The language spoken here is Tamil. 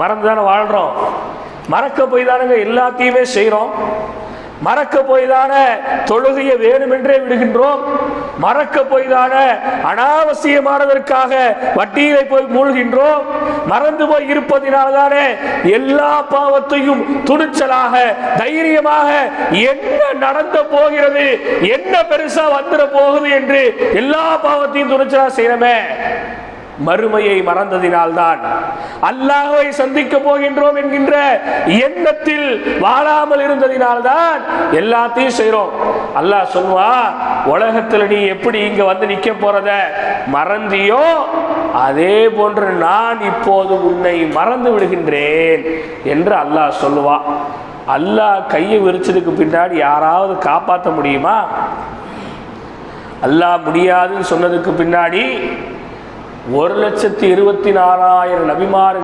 மறந்து தானே வாழ்கிறோம். மறக்க போய் தானுங்க எல்லாத்தையுமே செய்கிறோம். மறக்க போய் தானே தொழுகையை வேணுமென்றே விடுகின்றோம். மறக்க போய் தானே அனாவசியமானதற்காக வட்டியிலே போய் மூழ்கின்றோம். மறந்து போய் இருப்பதினால் தானே எல்லா பாவத்தையும் துணிச்சலாக தைரியமாக என்ன நடந்து போகிறது, என்ன பெருசா வந்துட போகுது என்று எல்லா பாவத்தையும் துணிச்சலா செய்யணுமே. மறுமையை மறந்ததினால்தான், அல்லாஹ்வை சந்திக்க போகின்றோம் என்கின்ற எண்ணத்தில் வாழாமல் இருந்ததினால்தான் எல்லாத்தையும் செய்றோம். அல்லாஹ் சொல்வா, உலகத்தில் நீ எப்படி இங்க வந்து நிக்க போறத மறந்தியோ அதே போன்று நான் இப்போது உன்னை மறந்து விடுகின்றேன் என்று அல்லாஹ் சொல்லுவா. அல்லாஹ் கையை விரிச்சதுக்கு பின்னாடி யாராவது காப்பாற்ற முடியுமா? அல்லாஹ் முடியாதுன்னு சொன்னதுக்கு பின்னாடி 1,24,000 நபிமார்கள்